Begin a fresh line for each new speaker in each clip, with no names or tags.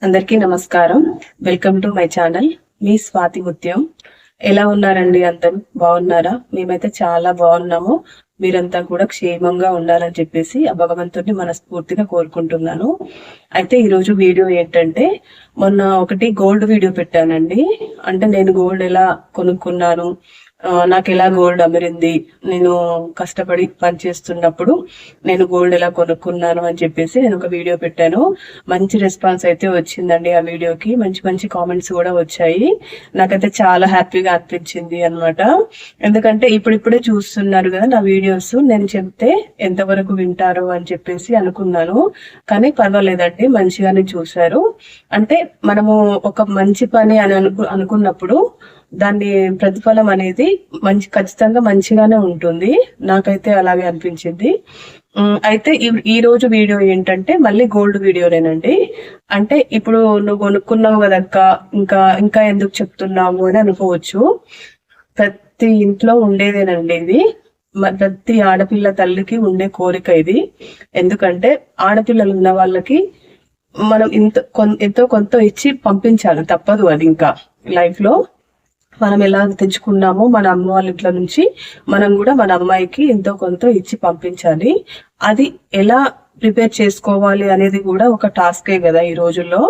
అందరికీ నమస్కారం. Welcome to my channel. మీ స్వాతి ముత్యం. ఎలా ఉన్నారండి? అందరూ బాగున్నారా? మేమైతే చాలా బాగున్నాము. మీరంతా కూడా క్షేమంగా ఉండాలని చెప్పేసి ఆ భగవంతుడిని మనస్ఫూర్తిగా కోరుకుంటున్నాను. అయితే ఈరోజు వీడియో ఏంటంటే, మొన్న ఒకటి గోల్డ్ వీడియో పెట్టానండి. అంటే నేను గోల్డ్ ఎలా కొనుక్కున్నాను, నాకు ఎలా గోల్డ్ అమిరింది, నేను కష్టపడి పని చేస్తున్నప్పుడు నేను గోల్డ్ ఎలా కొనుక్కున్నాను అని చెప్పేసి నేను ఒక వీడియో పెట్టాను. మంచి రెస్పాన్స్ అయితే వచ్చిందండి ఆ వీడియోకి. మంచి మంచి కామెంట్స్ కూడా వచ్చాయి. నాకైతే చాలా హ్యాపీగా అనిపించింది అనమాట. ఎందుకంటే ఇప్పుడిప్పుడే చూస్తున్నారు కదా నా వీడియోస్, నేను చెప్తే ఎంతవరకు వింటారు అని చెప్పేసి అనుకున్నాను. కానీ పర్వాలేదండి, మంచిగానే చూశారు. అంటే మనము ఒక మంచి పని అని అనుకున్నప్పుడు దాని ప్రతిఫలం అనేది ఖచ్చితంగా మంచిగానే ఉంటుంది. నాకైతే అలాగే అనిపించింది. అయితే ఈ రోజు వీడియో ఏంటంటే మళ్ళీ గోల్డ్ వీడియోనేనండి. అంటే ఇప్పుడు నువ్వు కొనుక్కున్నావు కదక్క, ఇంకా ఇంకా ఎందుకు చెప్తున్నావు అని అనుకోవచ్చు. ప్రతి ఇంట్లో ఉండేదేనండి ఇది. ప్రతి ఆడపిల్ల తల్లికి ఉండే కోరిక ఇది. ఎందుకంటే ఆడపిల్లలు ఉన్న వాళ్ళకి మనం ఎంతో కొంత ఇచ్చి పంపించాలి, తప్పదు. అది ఇంకా లైఫ్ లో మనం ఎలా తెచ్చుకున్నామో మన అమ్మ వాళ్ళ ఇంట్లో నుంచి మనం కూడా మన అమ్మాయికి ఎంతో కొంత ఇచ్చి పంపించాలి. అది ఎలా ప్రిపేర్ చేసుకోవాలి అనేది కూడా ఒక టాస్కే కదా ఈ రోజుల్లో.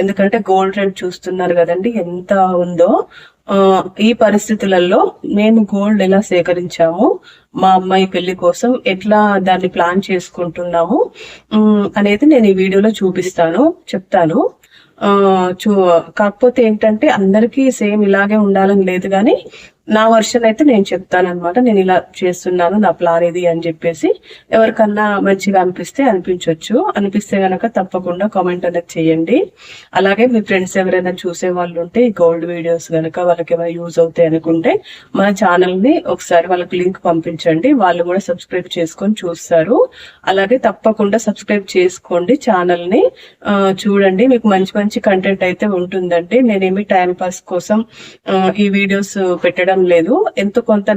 ఎందుకంటే గోల్డ్ రేట్ చూస్తున్నారు కదండి ఎంత ఉందో. ఈ పరిస్థితులలో మేము గోల్డ్ ఎలా సేకరించాము, మా అమ్మాయి పెళ్లి కోసం ఎట్లా దాన్ని ప్లాన్ చేసుకుంటున్నాము అనేది నేను ఈ వీడియోలో చెప్తాను. కాకపోతే ఏంటంటే అందరికీ సేమ్ ఇలాగే ఉండాలని లేదు, కానీ నా వర్షన్ అయితే నేను చెప్తానమాట. నేను ఇలా చేస్తున్నాను, నా ప్లాన్ ఇది అని చెప్పేసి. ఎవరికన్నా మంచిగా అనిపిస్తే గనక తప్పకుండా కామెంట్ అనేది చేయండి. అలాగే మీ ఫ్రెండ్స్ ఎవరైనా చూసే వాళ్ళు ఉంటే ఈ గోల్డ్ వీడియోస్ గనక వాళ్ళకి ఏమైనా యూజ్ అవుతాయి అనుకుంటే మన ఛానల్ ని ఒకసారి వాళ్ళకి లింక్ పంపించండి. వాళ్ళు కూడా సబ్స్క్రైబ్ చేసుకొని చూస్తారు. అలాగే తప్పకుండా సబ్స్క్రైబ్ చేసుకోండి ఛానల్ ని. చూడండి, మీకు మంచి మంచి కంటెంట్ అయితే ఉంటుందండి. నేనేమి టైం పాస్ కోసం ఈ వీడియోస్ పెట్టడం లేదు. ఎంతో కొంత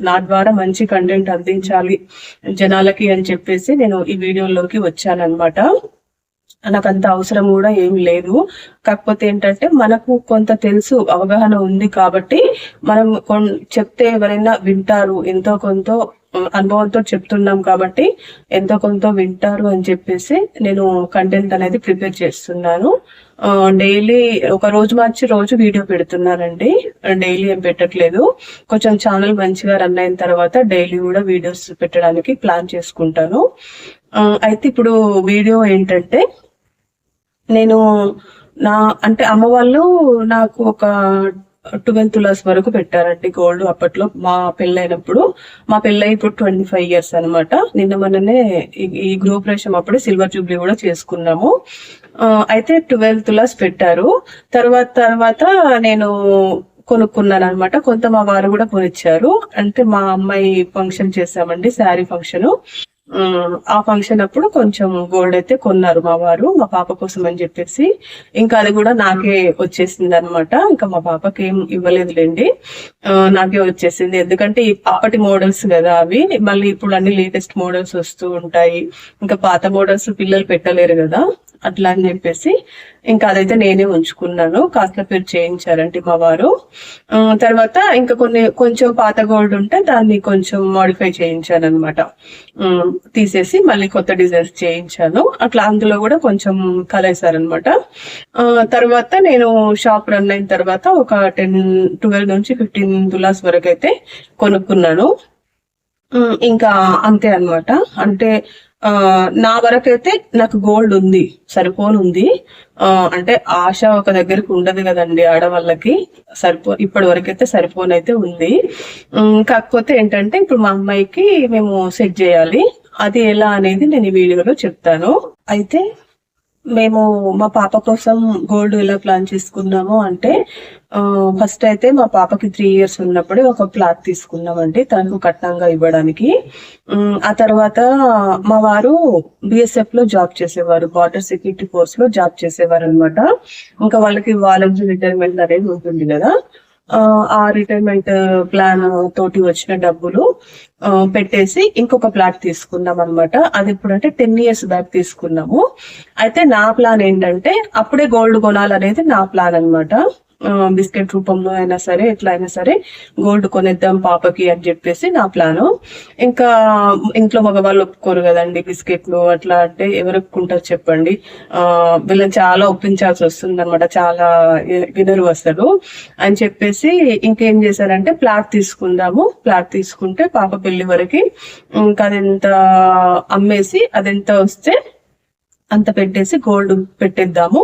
నా ద్వారా మంచి కంటెంట్ అందించాలి జనాలకి అని చెప్పేసి నేను ఈ వీడియోలోకి వచ్చానన్నమాట. నాకు అంత అవసరం కూడా ఏం లేదు. కాకపోతే ఏంటంటే మనకు కొంత తెలుసు, అవగాహన ఉంది కాబట్టి మనం చెప్తే ఎవరైనా వింటారు. ఎంతో కొంత అనుభవంతో చెప్తున్నాం కాబట్టి ఎంతో కొంత వింటారు అని చెప్పేసి నేను కంటెంట్ అనేది ప్రిపేర్ చేస్తున్నాను. డైలీ ఒక రోజు మార్చి రోజు వీడియో పెడుతున్నానండి. డైలీ ఏం పెట్టట్లేదు. కొంచెం ఛానల్ మంచిగా రన్ అయిన తర్వాత డైలీ కూడా వీడియోస్ పెట్టడానికి ప్లాన్ చేసుకుంటాను. అయితే ఇప్పుడు వీడియో ఏంటంటే, నేను అంటే అమ్మ వాళ్ళు నాకు ఒక 12 తులాస్ వరకు పెట్టారండి గోల్డ్ అప్పట్లో. మా పెళ్ళై ఇప్పుడు 25 years అనమాట. నిన్న మొన్ననే ఈ గృహప్రవేశం అప్పుడే సిల్వర్ జూబ్లీ కూడా చేసుకున్నాము. అయితే 12 తులాస్ పెట్టారు. తర్వాత నేను కొనుక్కున్నాను అనమాట. కొంత మా వారు కూడా కొనిచ్చారు. అంటే మా అమ్మాయి ఫంక్షన్ చేసామండి, శారీ ఫంక్షన్. ఆ ఫంక్షన్ అప్పుడు కొంచెం గోల్డ్ అయితే కొన్నారు మా వారు, మా పాప కోసం అని చెప్పేసి. ఇంకా అది కూడా నాకే వచ్చేసింది అనమాట. ఇంకా మా పాపకి ఏం ఇవ్వలేదులేండి, నాకే వచ్చేసింది. ఎందుకంటే అప్పటి మోడల్స్ కదా అవి. మళ్ళీ ఇప్పుడు అన్ని లేటెస్ట్ మోడల్స్ వస్తూ ఉంటాయి. ఇంకా పాత మోడల్స్ పిల్లలు పెట్టలేరు కదా, అట్లా అని చెప్పేసి ఇంకా అదైతే నేనే ఉంచుకున్నాను. కాస్త పేరు చేయించారంటే మా వారు. తర్వాత ఇంకా కొంచెం పాత గోల్డ్ ఉంటే దాన్ని కొంచెం మోడిఫై చేయించాను అనమాట. తీసేసి మళ్ళీ కొత్త డిజైన్స్ చేయించాను. అట్లా అందులో కూడా కొంచెం కలేసారనమాట. తర్వాత నేను షాప్ రన్ అయిన తర్వాత ఒక 12 నుంచి 15 తులాస్ వరకు అయితే కొనుక్కున్నాను. ఇంకా అంతే అనమాట. అంటే నా వరకైతే నాకు గోల్డ్ ఉంది, సరిపోనుంది. అంటే ఆశ ఒక దగ్గరికి ఉండదు కదండి ఆడవాళ్ళకి. ఇప్పటి వరకైతే సరిపోనైతే ఉంది. కాకపోతే ఏంటంటే ఇప్పుడు మా అమ్మాయికి మేము సెట్ చేయాలి. అది ఎలా అనేది నేను ఈ వీడియోలో చెప్తాను. అయితే మేము మా పాప కోసం గోల్డ్ ఎలా ప్లాన్ చేసుకున్నాము అంటే, ఫస్ట్ అయితే మా పాపకి 3 years ఉన్నప్పుడే ఒక క్లాత్ తీసుకున్నామండి తనకు కట్నంగా ఇవ్వడానికి. ఆ తర్వాత మా వారు BSF లో జాబ్ చేసేవారు, బార్డర్ సెక్యూరిటీ ఫోర్స్ లో జాబ్ చేసేవారు అనమాట. ఇంకా వాళ్ళకి వాలంటరీ రిటైర్మెంట్ అనేది ఉంటుంది కదా. ఆ రిటైర్మెంట్ ప్లాన్ తోటి వచ్చిన డబ్బులు పెట్టేసి ఇంకొక ప్లాట్ తీసుకున్నాం అనమాట. అది ఇప్పుడంటే 10 years బ్యాక్ తీసుకున్నాము. అయితే నా ప్లాన్ ఏంటంటే అప్పుడే గోల్డ్ కొనాలనేది నా ప్లాన్ అనమాట. బిస్కెట్ రూపంలో అయినా సరే ఎట్లా అయినా సరే గోల్డ్ కొనేద్దాం పాపకి అని చెప్పేసి నా ప్లాను. ఇంకా ఇంట్లో మగవాళ్ళు ఒప్పుకోరు కదండి బిస్కెట్లు అట్లా అంటే, ఎవరు ఒప్పుకుంటారు చెప్పండి. వీళ్ళని చాలా ఒప్పించాల్సి వస్తుంది అనమాట, చాలా వినరు అసలు అని చెప్పేసి ఇంకేం చేశారంటే ప్లాట్ తీసుకుందాము, ప్లాట్ తీసుకుంటే పాప పెళ్లి వరకు ఇంకా అదెంత అమ్మేసి అదెంత వస్తే అంత పెట్టేసి గోల్డ్ పెట్టేద్దాము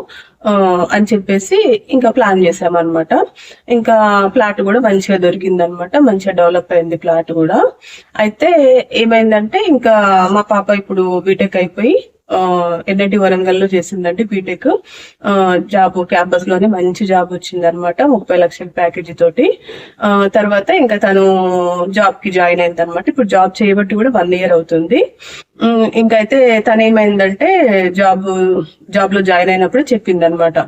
అని చెప్పేసి ఇంకా ప్లాన్ చేసామన్నమాట. ఇంకా ప్లాట్ కూడా మంచిగా దొరికిందనమాట, మంచిగా డెవలప్ అయింది ప్లాట్ కూడా. అయితే ఏమైందంటే ఇంకా మా పాప ఇప్పుడు బీటెక్ అయిపోయి ఎన్ఐటి వరంగల్లో చేసిందండి బీటెక్. జాబ్ క్యాంపస్ లోనే మంచి జాబ్ వచ్చింది అనమాట, 30 లక్షల ప్యాకేజీ తోటి. తర్వాత ఇంకా తను జాబ్ కి జాయిన్ అయింది అనమాట. ఇప్పుడు జాబ్ చేయబట్టి కూడా 1 year అవుతుంది. ఇంకైతే తను ఏమైందంటే జాబ్ లో జాయిన్ అయినప్పుడు చెప్పింది అనమాట,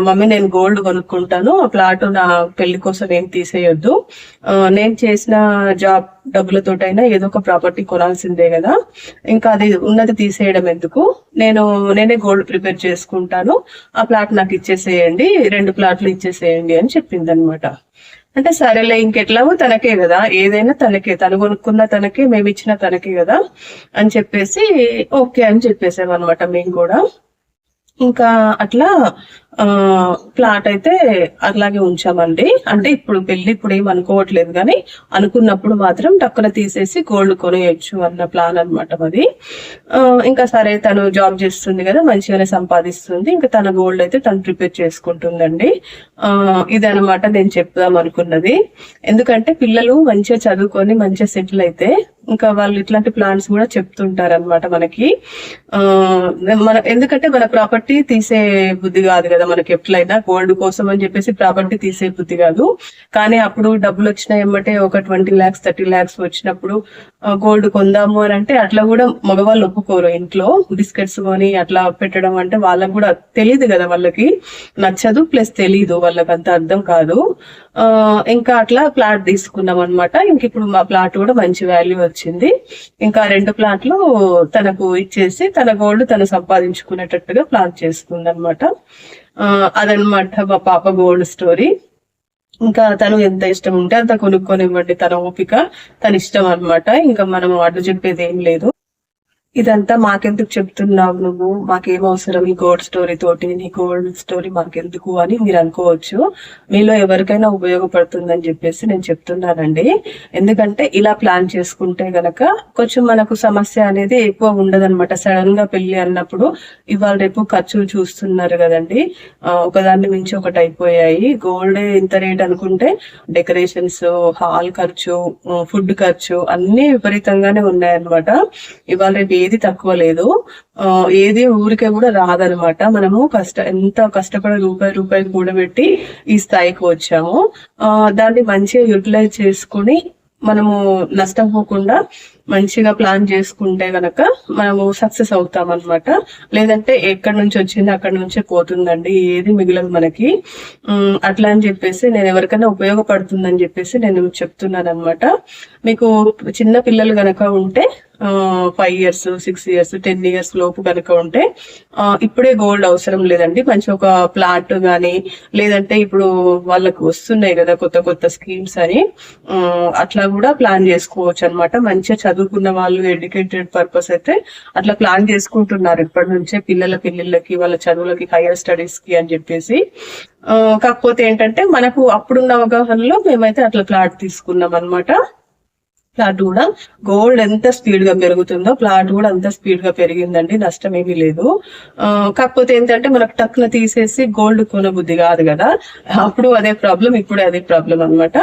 మమ్మీ నేను గోల్డ్ కొనుక్కుంటాను, ఆ ప్లాట్ నా పెళ్లి కోసం ఏం తీసేయొద్దు, నేను చేసిన జాబ్ డబ్బులతోటైనా ఏదో ఒక ప్రాపర్టీ కొనాల్సిందే కదా, ఇంకా అది ఉన్నది తీసేయడం ఎందుకు, నేనే గోల్డ్ ప్రిపేర్ చేసుకుంటాను, ఆ ప్లాట్ నాకు ఇచ్చేసేయండి, 2 ప్లాట్లు ఇచ్చేసేయండి అని చెప్పింది అనమాట. అంటే సరేలే ఇంకెట్లాగో తనకే కదా, ఏదైనా తనకే, తను కొనుక్కున్న తనకే, మేము ఇచ్చిన తనకే కదా అని చెప్పేసి ఓకే అని చెప్పేసామన్నమాట మేము కూడా. ఇంకా అట్లా ప్లాట్ అయితే అట్లాగే ఉంచామండి. అంటే ఇప్పుడు పెళ్లి ఇప్పుడు ఏం అనుకోవట్లేదు, కానీ అనుకున్నప్పుడు మాత్రం టక్కున తీసేసి గోల్డ్ కొనేయచ్చు అన్న ప్లాన్ అనమాట అది. ఇంకా సరే తను జాబ్ చేస్తుంది కదా, మంచిగానే సంపాదిస్తుంది, ఇంకా తన గోల్డ్ అయితే తను ప్రిపేర్ చేసుకుంటుందండి. ఇదనమాట నేను చెప్దాం అనుకున్నది. ఎందుకంటే పిల్లలు మంచిగా చదువుకొని మంచిగా సెటిల్ అయితే ఇంకా వాళ్ళు ఇట్లాంటి ప్లాన్స్ కూడా చెప్తుంటారు అనమాట మనకి. ఎందుకంటే మన ప్రాపర్టీ తీసే బుద్ధి కాదు కదా మనకి, ఎట్లయినా గోల్డ్ కోసం అని చెప్పేసి ప్రాపర్టీ తీసే బుద్ధి కాదు. కానీ అప్పుడు డబ్బులు వచ్చిన ఏమంటే ఒక 20 lakhs 30 lakhs వచ్చినప్పుడు గోల్డ్ కొందాము అని అంటే అట్లా కూడా మగవాళ్ళు ఒప్పుకోరు. ఇంట్లో బిస్కెట్స్ కొని అట్లా పెట్టడం అంటే వాళ్ళకు కూడా తెలియదు కదా, వాళ్ళకి నచ్చదు, ప్లస్ తెలీదు, వాళ్ళకి అంత అర్థం కాదు. ఇంకా అట్లా ప్లాట్ తీసుకున్నాం అనమాట. ఇంక ఇప్పుడు మా ప్లాట్ కూడా మంచి వాల్యూ వచ్చింది. ఇంకా 2 ప్లాట్లు తనకు ఇచ్చేసి తన గోల్డ్ తను సంపాదించుకునేటట్టుగా ప్లాన్ చేసుకుంది అనమాట. అదనమాట మా పాప గోల్డ్ స్టోరీ. ఇంకా తను ఎంత ఇష్టం ఉంటే అంత కొనుక్కొనివ్వండి, తన ఓపిక, తన ఇష్టం అనమాట. ఇంకా మనం అడ్డు చెప్పేది ఏం లేదు. ఇదంతా మాకెందుకు చెప్తున్నావు నువ్వు, మాకేం అవసరం ఈ గోల్డ్ స్టోరీ తోటి, నీ గోల్డ్ స్టోరీ మాకెందుకు అని మీరు అనుకోవచ్చు. మీలో ఎవరికైనా ఉపయోగపడుతుందని చెప్పేసి నేను చెప్తున్నానండి. ఎందుకంటే ఇలా ప్లాన్ చేసుకుంటే గనక కొంచెం మనకు సమస్య అనేది ఎక్కువ ఉండదన్నమాట. సడన్ గా పెళ్లి అన్నప్పుడు ఇవాళ రేపు ఖర్చులు చూస్తున్నారు కదండి, ఒకదాన్ని మించి ఒకటి అయిపోయాయి. గోల్డ్ ఇంత రేట్ అనుకుంటే డెకరేషన్స్, హాల్ ఖర్చు, ఫుడ్ ఖర్చు అన్ని విపరీతంగానే ఉన్నాయన్నమాట. ఇవాళ రేపు ఏది తక్కువ లేదు, ఏది ఊరికే కూడా రాదనమాట. మనము ఎంత కష్టపడి రూపాయి కూడబెట్టి ఈ స్థాయికి వచ్చాము. దాన్ని మంచిగా యూటిలైజ్ చేసుకుని మనము నష్టపోకుండా మంచిగా ప్లాన్ చేసుకుంటే గనక మనము సక్సెస్ అవుతాం అనమాట. లేదంటే ఎక్కడి నుంచి వచ్చింది అక్కడి నుంచే పోతుందండి, ఏది మిగిలదు మనకి. అట్లా అని చెప్పేసి నేను ఎవరికైనా ఉపయోగపడుతుందని చెప్పేసి నేను చెప్తున్నాను అనమాట. మీకు చిన్న పిల్లలు గనక ఉంటే 5 years 6 years 10 years లోపు కనుక ఉంటే ఇప్పుడే గోల్డ్ అవసరం లేదండి. మంచి ఒక ప్లాట్ గానీ, లేదంటే ఇప్పుడు వాళ్ళకు వస్తున్నాయి కదా కొత్త స్కీమ్స్ అని, అట్లా కూడా ప్లాన్ చేసుకోవచ్చు అనమాట. మంచిగా చదువుకున్న వాళ్ళు, ఎడ్యుకేటెడ్ పర్పస్ అయితే అట్లా ప్లాన్ చేసుకుంటున్నారు ఇప్పటి నుంచే పిల్లల పెళ్లిళ్ళకి, వాళ్ళ చదువులకి, హైయర్ స్టడీస్ కి అని చెప్పేసి. కాకపోతే ఏంటంటే మనకు అప్పుడున్న అవగాహనలో మేమైతే అట్లా ప్లాట్ తీసుకున్నాం అనమాట. ప్లాట్ కూడా గోల్డ్ ఎంత స్పీడ్ గా పెరుగుతుందో ప్లాట్ కూడా అంత స్పీడ్ గా పెరిగిందండి, నష్టం ఏమీ లేదు. కాకపోతే ఏంటంటే మనకు టక్కున తీసేసి గోల్డ్ కొనబుద్ధి కాదు కదా, అప్పుడు అదే ప్రాబ్లం, ఇప్పుడు అదే ప్రాబ్లం అనమాట.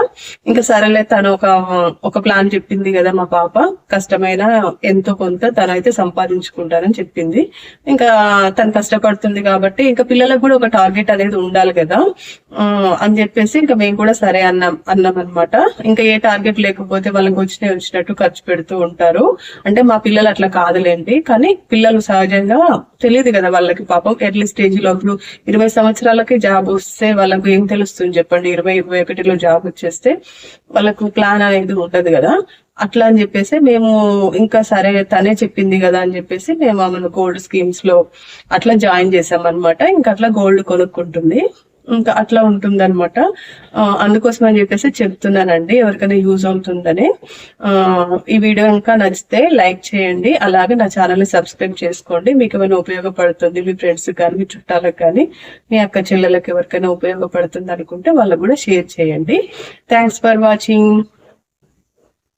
ఇంకా సరేలే తను ఒక ప్లాన్ చెప్పింది కదా మా పాప, కష్టమైన ఎంతో కొంత తనైతే సంపాదించుకుంటానని చెప్పింది. ఇంకా తను కష్టపడుతుంది కాబట్టి ఇంకా పిల్లలకు కూడా ఒక టార్గెట్ అనేది ఉండాలి కదా అని చెప్పేసి ఇంకా మేము కూడా సరే అన్నాం అనమాట. ఇంకా ఏ టార్గెట్ లేకపోతే వాళ్ళకి వచ్చిన వచ్చినట్టు ఖర్చు పెడుతూ ఉంటారు. అంటే మా పిల్లలు అట్లా కాదులేండి, కానీ పిల్లలు సహజంగా తెలియదు కదా వాళ్ళకి, పాపం ఎర్లీ స్టేజ్ లో ఇప్పుడు 20 సంవత్సరాలకి జాబ్ వస్తే వాళ్ళకు ఏం తెలుస్తుంది చెప్పండి. 20-21లో జాబ్ వచ్చేస్తే వాళ్ళకు ప్లాన్ అనేది ఉంటది కదా. అట్లా అని చెప్పేసి మేము ఇంకా సరే తనే చెప్పింది కదా అని చెప్పేసి మేము ఆమెను గోల్డ్ స్కీమ్స్ లో అట్లా జాయిన్ చేసాం అనమాట. ఇంకా అట్లా గోల్డ్ కొనుక్కుంటుంది, ఇంకా అట్లా ఉంటుంది అనమాట. అందుకోసం అని చెప్పేసి చెప్తున్నానండి, ఎవరికైనా యూజ్ అవుతుందని. ఈ వీడియో ఇంకా నచ్చితే లైక్ చేయండి, అలాగే నా ఛానల్ ని సబ్స్క్రైబ్ చేసుకోండి. మీకు ఏమైనా ఉపయోగపడుతుంది, మీ ఫ్రెండ్స్ కానీ మీ చుట్టాలకు కానీ మీ అక్క చెల్లెలకు ఎవరికైనా ఉపయోగపడుతుంది అనుకుంటే వాళ్ళకు కూడా షేర్ చేయండి. Thanks for watching.